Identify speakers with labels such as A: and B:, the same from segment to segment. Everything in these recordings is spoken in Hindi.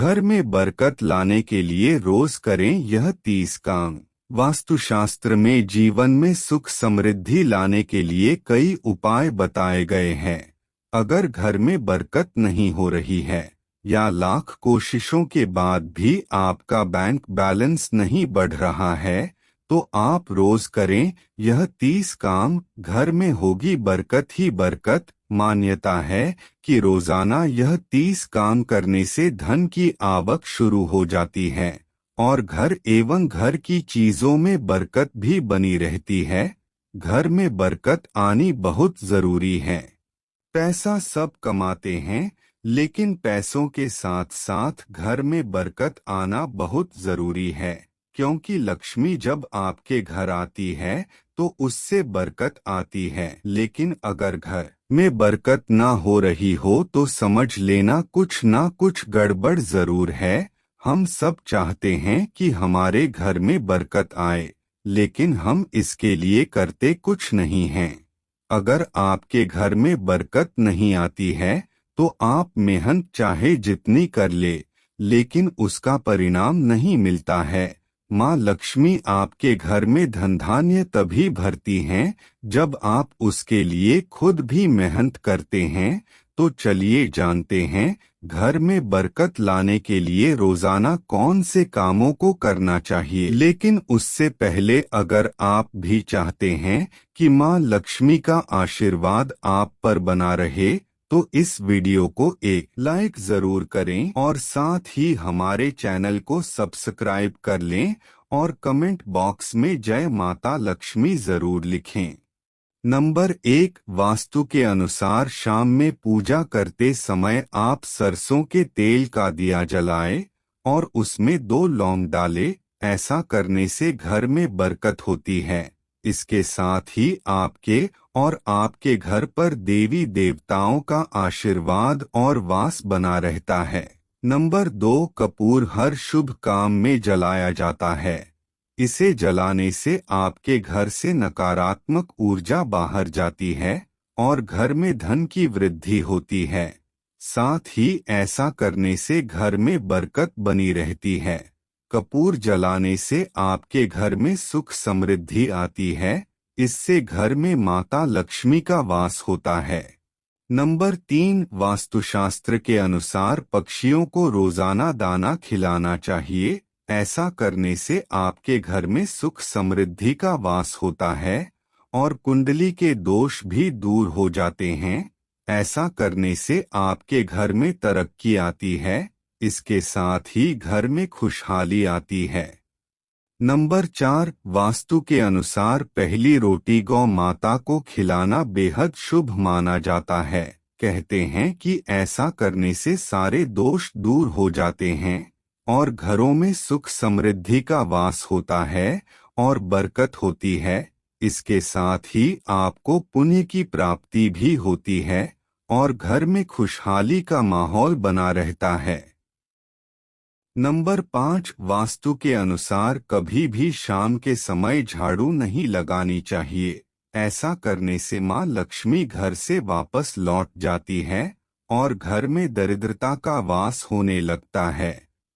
A: घर में बरकत लाने के लिए रोज करें यह 30 काम। वास्तुशास्त्र में जीवन में सुख समृद्धि लाने के लिए कई उपाय बताए गए हैं। अगर घर में बरकत नहीं हो रही है या लाख कोशिशों के बाद भी आपका बैंक बैलेंस नहीं बढ़ रहा है, तो आप रोज करें यह 30 काम। घर में होगी बरकत ही बरकत। मान्यता है कि रोजाना यह 30 काम करने से धन की आवक शुरू हो जाती है और घर एवं घर की चीजों में बरकत भी बनी रहती है। घर में बरकत आनी बहुत जरूरी है। पैसा सब कमाते हैं, लेकिन पैसों के साथ साथ घर में बरकत आना बहुत जरूरी है, क्योंकि लक्ष्मी जब आपके घर आती है तो उससे बरकत आती है। लेकिन अगर घर में बरकत ना हो रही हो तो समझ लेना कुछ ना कुछ गड़बड़ जरूर है। हम सब चाहते हैं कि हमारे घर में बरकत आए, लेकिन हम इसके लिए करते कुछ नहीं हैं। अगर आपके घर में बरकत नहीं आती है तो आप मेहनत चाहे जितनी कर ले, लेकिन उसका परिणाम नहीं मिलता है। माँ लक्ष्मी आपके घर में धन धान्य तभी भरती हैं जब आप उसके लिए खुद भी मेहनत करते हैं। तो चलिए जानते हैं घर में बरकत लाने के लिए रोजाना कौन से कामों को करना चाहिए। लेकिन उससे पहले अगर आप भी चाहते हैं कि माँ लक्ष्मी का आशीर्वाद आप पर बना रहे, तो इस वीडियो को एक लाइक जरूर करें और साथ ही हमारे चैनल को सब्सक्राइब कर लें और कमेंट बॉक्स में जय माता लक्ष्मी जरूर लिखें। नंबर 1, वास्तु के अनुसार शाम में पूजा करते समय आप सरसों के तेल का दिया जलाएं और उसमें 2 लौंग डालें। ऐसा करने से घर में बरकत होती है। इसके साथ ही आपके और आपके घर पर देवी देवताओं का आशीर्वाद और वास बना रहता है। नंबर 2, कपूर हर शुभ काम में जलाया जाता है। इसे जलाने से आपके घर से नकारात्मक ऊर्जा बाहर जाती है और घर में धन की वृद्धि होती है। साथ ही ऐसा करने से घर में बरकत बनी रहती है। कपूर जलाने से आपके घर में सुख समृद्धि आती है। इससे घर में माता लक्ष्मी का वास होता है। नंबर 3, वास्तुशास्त्र के अनुसार पक्षियों को रोजाना दाना खिलाना चाहिए। ऐसा करने से आपके घर में सुख समृद्धि का वास होता है और कुंडली के दोष भी दूर हो जाते हैं। ऐसा करने से आपके घर में तरक्की आती है। इसके साथ ही घर में खुशहाली आती है। नंबर 4, वास्तु के अनुसार पहली रोटी गौ माता को खिलाना बेहद शुभ माना जाता है। कहते हैं कि ऐसा करने से सारे दोष दूर हो जाते हैं और घरों में सुख समृद्धि का वास होता है और बरकत होती है। इसके साथ ही आपको पुण्य की प्राप्ति भी होती है और घर में खुशहाली का माहौल बना रहता है। नंबर 5, वास्तु के अनुसार कभी भी शाम के समय झाड़ू नहीं लगानी चाहिए। ऐसा करने से माँ लक्ष्मी घर से वापस लौट जाती है और घर में दरिद्रता का वास होने लगता है।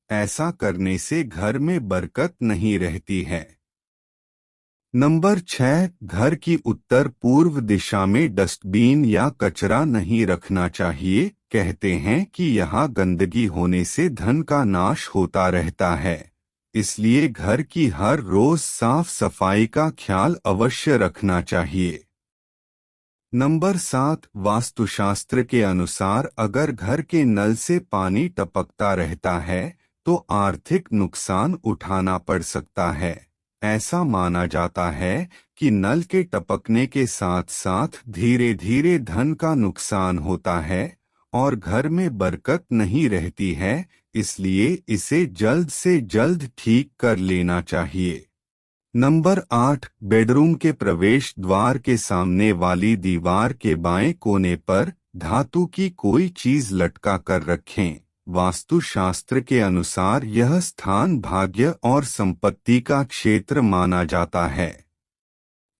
A: ऐसा करने से घर में बरकत नहीं रहती है। नंबर 6, घर की उत्तर पूर्व दिशा में डस्टबिन या कचरा नहीं रखना चाहिए। कहते हैं कि यहाँ गंदगी होने से धन का नाश होता रहता है। इसलिए घर की हर रोज साफ सफाई का ख्याल अवश्य रखना चाहिए। नंबर 7, वास्तुशास्त्र के अनुसार अगर घर के नल से पानी टपकता रहता है तो आर्थिक नुकसान उठाना पड़ सकता है। ऐसा माना जाता है कि नल के टपकने के साथ साथ धीरे धीरे धन का नुकसान होता है और घर में बरकत नहीं रहती है। इसलिए इसे जल्द से जल्द ठीक कर लेना चाहिए। नंबर 8, बेडरूम के प्रवेश द्वार के सामने वाली दीवार के बाएं कोने पर धातु की कोई चीज लटका कर रखें। वास्तुशास्त्र के अनुसार यह स्थान भाग्य और संपत्ति का क्षेत्र माना जाता है।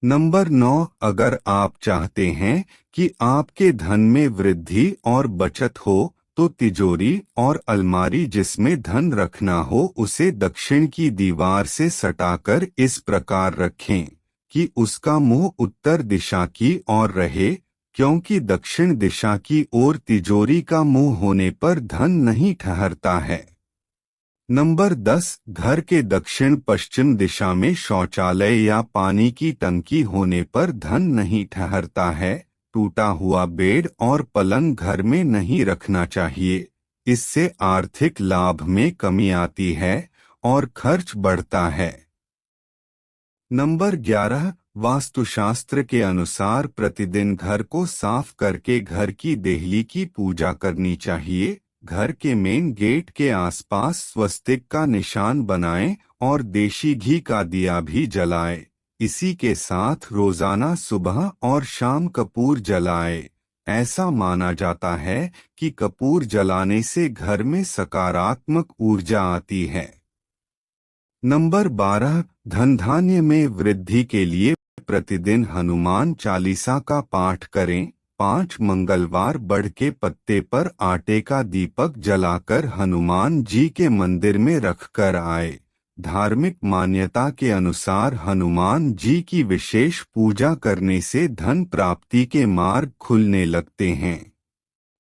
A: नंबर 9, अगर आप चाहते हैं कि आपके धन में वृद्धि और बचत हो तो तिजोरी और अलमारी जिसमें धन रखना हो उसे दक्षिण की दीवार से सटाकर इस प्रकार रखें कि उसका मुंह उत्तर दिशा की ओर रहे, क्योंकि दक्षिण दिशा की ओर तिजोरी का मुंह होने पर धन नहीं ठहरता है। नंबर 10, घर के दक्षिण पश्चिम दिशा में शौचालय या पानी की टंकी होने पर धन नहीं ठहरता है। टूटा हुआ बेड और पलंग घर में नहीं रखना चाहिए, इससे आर्थिक लाभ में कमी आती है और खर्च बढ़ता है। नंबर 11, वास्तुशास्त्र के अनुसार प्रतिदिन घर को साफ करके घर की देहली की पूजा करनी चाहिए। घर के मेन गेट के आसपास स्वस्तिक का निशान बनाएं और देशी घी का दिया भी जलाएं। इसी के साथ रोजाना सुबह और शाम कपूर जलाएं। ऐसा माना जाता है कि कपूर जलाने से घर में सकारात्मक ऊर्जा आती है। नंबर 12, धन धान्य में वृद्धि के लिए प्रतिदिन हनुमान चालीसा का पाठ करें। 5 मंगलवार बड़ के पत्ते पर आटे का दीपक जलाकर हनुमान जी के मंदिर में रखकर आए। धार्मिक मान्यता के अनुसार हनुमान जी की विशेष पूजा करने से धन प्राप्ति के मार्ग खुलने लगते हैं।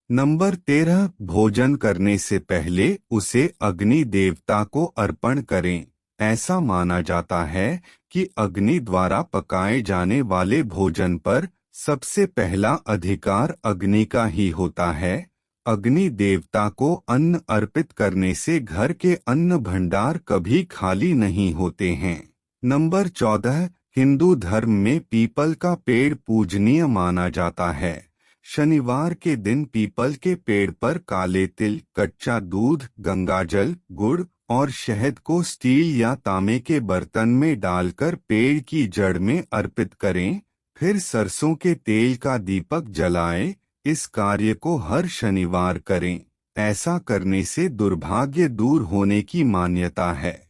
A: नंबर 13, भोजन करने से पहले उसे अग्नि देवता को अर्पण करें। ऐसा माना जाता है कि अग्नि द्वारा पकाए जाने वाले भोजन पर सबसे पहला अधिकार अग्नि का ही होता है। अग्नि देवता को अन्न अर्पित करने से घर के अन्न भंडार कभी खाली नहीं होते हैं। नंबर 14, हिंदू धर्म में पीपल का पेड़ पूजनीय माना जाता है। शनिवार के दिन पीपल के पेड़ पर काले तिल, कच्चा दूध, गंगाजल, गुड़ और शहद को स्टील या तांबे के बर्तन में डालकर पेड़ की जड़ में अर्पित करें। फिर सरसों के तेल का दीपक जलाएं। इस कार्य को हर शनिवार करें। ऐसा करने से दुर्भाग्य दूर होने की मान्यता है।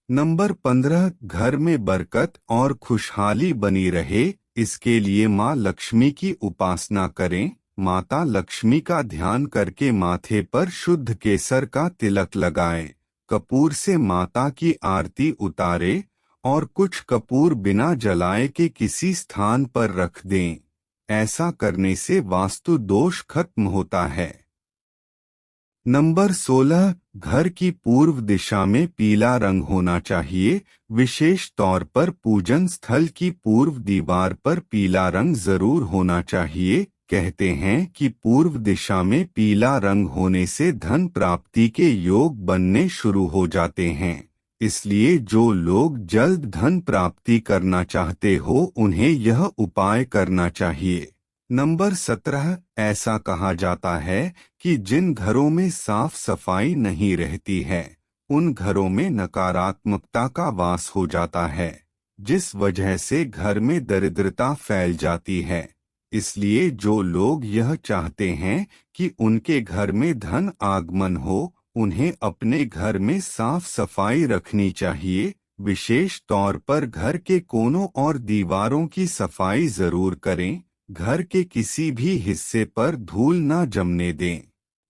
A: नंबर 15, घर में बरकत और खुशहाली बनी रहे, इसके लिए माँ लक्ष्मी की उपासना करें। माता लक्ष्मी का ध्यान करके माथे पर शुद्ध केसर का तिलक लगाएं। कपूर से माता की आरती उतारे और कुछ कपूर बिना जलाए के किसी स्थान पर रख दें। ऐसा करने से वास्तु दोष खत्म होता है। नंबर 16, घर की पूर्व दिशा में पीला रंग होना चाहिए। विशेष तौर पर पूजन स्थल की पूर्व दीवार पर पीला रंग जरूर होना चाहिए। कहते हैं कि पूर्व दिशा में पीला रंग होने से धन प्राप्ति के योग बनने शुरू हो जाते हैं। इसलिए जो लोग जल्द धन प्राप्ति करना चाहते हो उन्हें यह उपाय करना चाहिए। नंबर 17, ऐसा कहा जाता है कि जिन घरों में साफ सफाई नहीं रहती है उन घरों में नकारात्मकता का वास हो जाता है, जिस वजह से घर में दरिद्रता फैल जाती है। इसलिए जो लोग यह चाहते हैं कि उनके घर में धन आगमन हो, उन्हें अपने घर में साफ सफाई रखनी चाहिए। विशेष तौर पर घर के कोनों और दीवारों की सफाई जरूर करें। घर के किसी भी हिस्से पर धूल न जमने दें।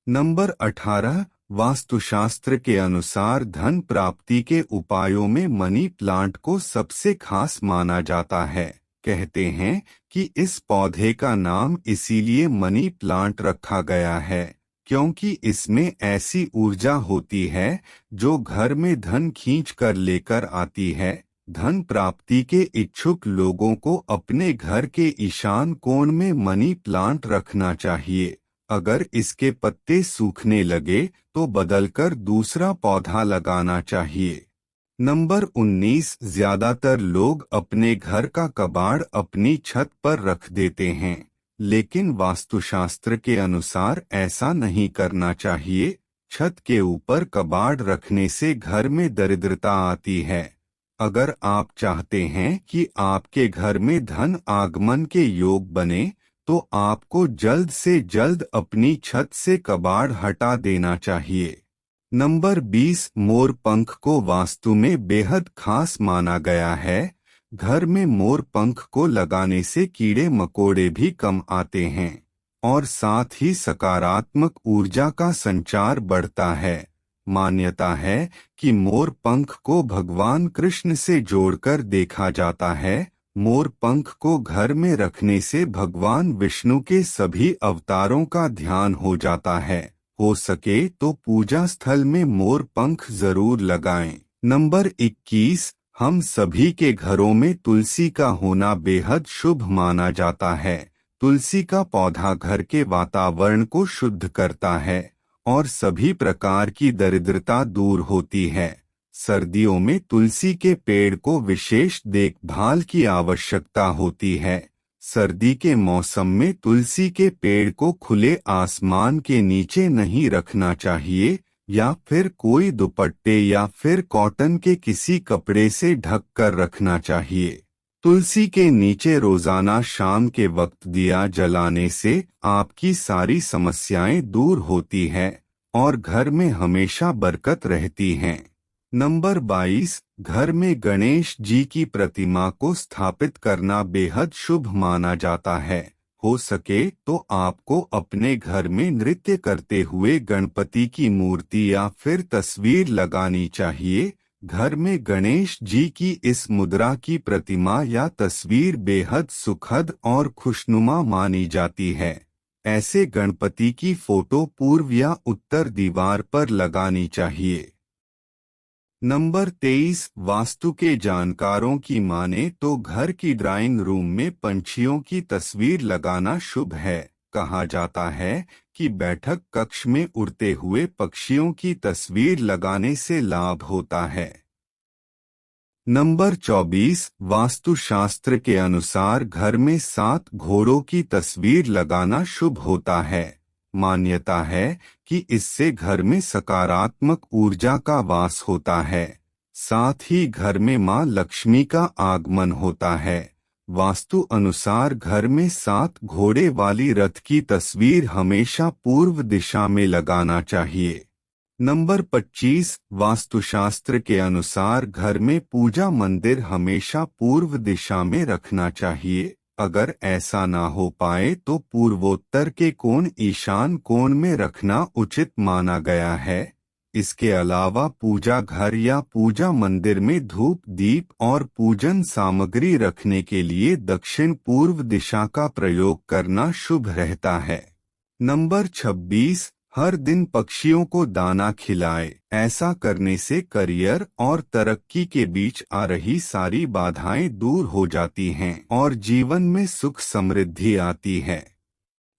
A: नंबर 18, वास्तुशास्त्र के अनुसार धन प्राप्ति के उपायों में मनी प्लांट को सबसे खास माना जाता है। कहते हैं कि इस पौधे का नाम इसीलिए मनी प्लांट रखा गया है क्योंकि इसमें ऐसी ऊर्जा होती है जो घर में धन खींच कर लेकर आती है। धन प्राप्ति के इच्छुक लोगों को अपने घर के ईशान कोण में मनी प्लांट रखना चाहिए। अगर इसके पत्ते सूखने लगे तो बदलकर दूसरा पौधा लगाना चाहिए। नंबर 19, ज्यादातर लोग अपने घर का कबाड़ अपनी छत पर रख देते हैं, लेकिन वास्तुशास्त्र के अनुसार ऐसा नहीं करना चाहिए। छत के ऊपर कबाड़ रखने से घर में दरिद्रता आती है। अगर आप चाहते हैं कि आपके घर में धन आगमन के योग बने तो आपको जल्द से जल्द अपनी छत से कबाड़ हटा देना चाहिए। नंबर 20, मोर पंख को वास्तु में बेहद खास माना गया है। घर में मोर पंख को लगाने से कीड़े मकोड़े भी कम आते हैं। और साथ ही सकारात्मक ऊर्जा का संचार बढ़ता है। मान्यता है कि मोर पंख को भगवान कृष्ण से जोड़कर देखा जाता है। मोर पंख को घर में रखने से भगवान विष्णु के सभी अवतारों का ध्यान हो जाता है। हो सके तो पूजा स्थल में मोर पंख जरूर लगाएं। नंबर 21, हम सभी के घरों में तुलसी का होना बेहद शुभ माना जाता है। तुलसी का पौधा घर के वातावरण को शुद्ध करता है और सभी प्रकार की दरिद्रता दूर होती है। सर्दियों में तुलसी के पेड़ को विशेष देखभाल की आवश्यकता होती है। सर्दी के मौसम में तुलसी के पेड़ को खुले आसमान के नीचे नहीं रखना चाहिए या फिर कोई दुपट्टे या फिर कॉटन के किसी कपड़े से ढक कर रखना चाहिए। तुलसी के नीचे रोजाना शाम के वक्त दिया जलाने से आपकी सारी समस्याएं दूर होती हैं और घर में हमेशा बरकत रहती हैं। नंबर 22, घर में गणेश जी की प्रतिमा को स्थापित करना बेहद शुभ माना जाता है। हो सके तो आपको अपने घर में नृत्य करते हुए गणपति की मूर्ति या फिर तस्वीर लगानी चाहिए। घर में गणेश जी की इस मुद्रा की प्रतिमा या तस्वीर बेहद सुखद और खुशनुमा मानी जाती है। ऐसे गणपति की फोटो पूर्व या उत्तर दीवार पर लगानी चाहिए। नंबर 23, वास्तु के जानकारों की माने तो घर की ड्राइंग रूम में पंछियों की तस्वीर लगाना शुभ है। कहा जाता है कि बैठक कक्ष में उड़ते हुए पक्षियों की तस्वीर लगाने से लाभ होता है। नंबर 24, वास्तुशास्त्र के अनुसार घर में 7 घोड़ों की तस्वीर लगाना शुभ होता है। मान्यता है कि इससे घर में सकारात्मक ऊर्जा का वास होता है। साथ ही घर में मां लक्ष्मी का आगमन होता है। वास्तु अनुसार घर में 7 घोड़े वाली रथ की तस्वीर हमेशा पूर्व दिशा में लगाना चाहिए। नंबर 25, वास्तुशास्त्र के अनुसार घर में पूजा मंदिर हमेशा पूर्व दिशा में रखना चाहिए। अगर ऐसा ना हो पाए तो पूर्वोत्तर के कोण ईशान कोण में रखना उचित माना गया है। इसके अलावा पूजा घर या पूजा मंदिर में धूप दीप और पूजन सामग्री रखने के लिए दक्षिण पूर्व दिशा का प्रयोग करना शुभ रहता है। नंबर 26, हर दिन पक्षियों को दाना खिलाए। ऐसा करने से करियर और तरक्की के बीच आ रही सारी बाधाएं दूर हो जाती हैं और जीवन में सुख समृद्धि आती है।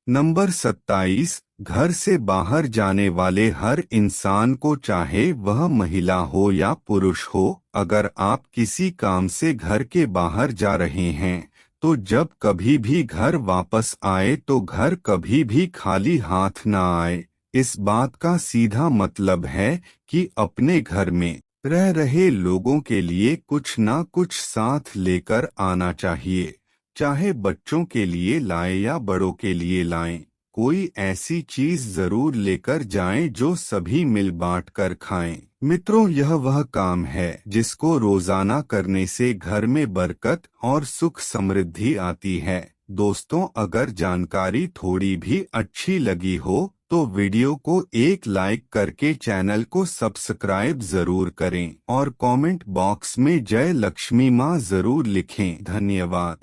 A: नंबर 27, घर से बाहर जाने वाले हर इंसान को, चाहे वह महिला हो या पुरुष हो, अगर आप किसी काम से घर के बाहर जा रहे हैं तो जब कभी भी घर वापस आए तो घर कभी भी खाली हाथ ना आए। इस बात का सीधा मतलब है कि अपने घर में रह रहे लोगों के लिए कुछ ना कुछ साथ लेकर आना चाहिए। चाहे बच्चों के लिए लाएं या बड़ों के लिए लाएं, कोई ऐसी चीज जरूर लेकर जाएं जो सभी मिल बांट कर खाएं। मित्रों, यह वह काम है जिसको रोजाना करने से घर में बरकत और सुख समृद्धि आती है। दोस्तों, अगर जानकारी थोड़ी भी अच्छी लगी हो तो वीडियो को एक लाइक करके चैनल को सब्सक्राइब जरूर करें और कमेंट बॉक्स में जय लक्ष्मी मां जरूर लिखें। धन्यवाद।